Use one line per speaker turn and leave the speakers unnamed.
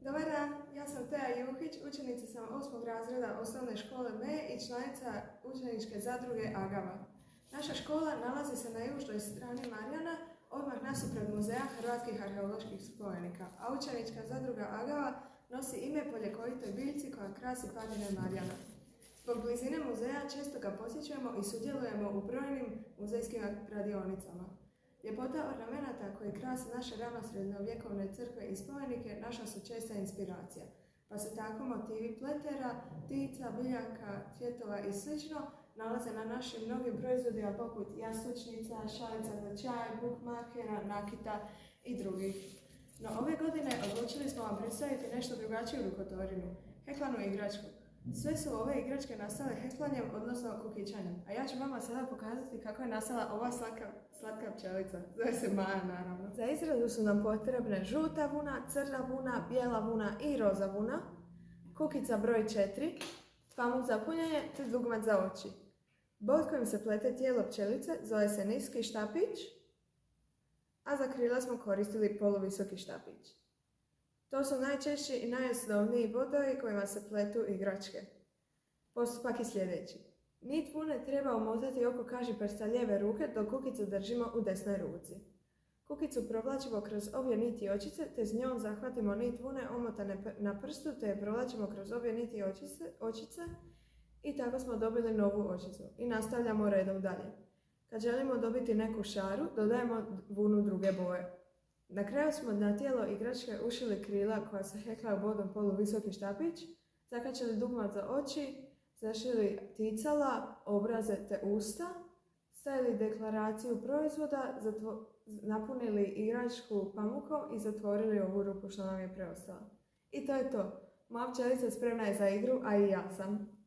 Dobar dan, ja sam Teja Juhić, učenica sam 8. razreda osnovne škole Me i članica učeničke zadruge Agava. Naša škola nalazi se na južnoj strani Marjana, odmah nasuprot Muzeja hrvatskih arheoloških spomenika, a učenička zadruga Agava nosi ime po ljekovitoj biljci koja krasi padine Marjana. Zbog blizine muzeja često ga posjećujemo i sudjelujemo u brojnim muzejskim radionicama. Ljepota ornamenata koji krase naše ranosrednjovjekovne crkve i spomenike naša su česta inspiracija, pa se tako motivi pletera, ptica, biljaka, cvjetova i sl. Nalaze na našim mnogim proizvodima poput jastučnica, šalica za čaj, bookmarkera, nakita i drugih. No ove godine odlučili smo vam predstaviti nešto drugačiju rukotorinu, heklanu igračku. Sve su ove igračke nastale heklanjem, odnosno kukićanjem, a ja ću vama sada pokazati kako je nastala ova slatka pčelica. Zove se Maja, naravno. Za izradu su nam potrebne žuta vuna, crna vuna, bijela vuna i roza vuna, kukica broj 4, pamuk za punjenje te dugmad za oči. Bod kojim se plete tijelo pčelice zove se niski štapić, a za krila smo koristili poluvisoki štapić. To su najčešći i najosnovniji bodovi kojima se pletu igračke. Postupak je sljedeći. Nit vune treba umotati oko kažiprsta lijeve ruke dok kukicu držimo u desnoj ruci. Kukicu provlačimo kroz obje niti očice te s njom zahvatimo nit vune omotane na prstu te je provlačimo kroz obje niti očice i tako smo dobili novu očicu i nastavljamo redom dalje. Kad želimo dobiti neku šaru, dodajemo vunu druge boje. Na kraju smo na tijelo igračke ušili krila koja se heklaju bodom poluvisoki štapić, zakačili dugmad za oči, zašili ticala, obraze te usta, stavili deklaraciju proizvoda, napunili igračku pamukom i zatvorili ovu rupu što nam je preostala. I to je to. Moja pčelica spremna je za igru, a i ja sam.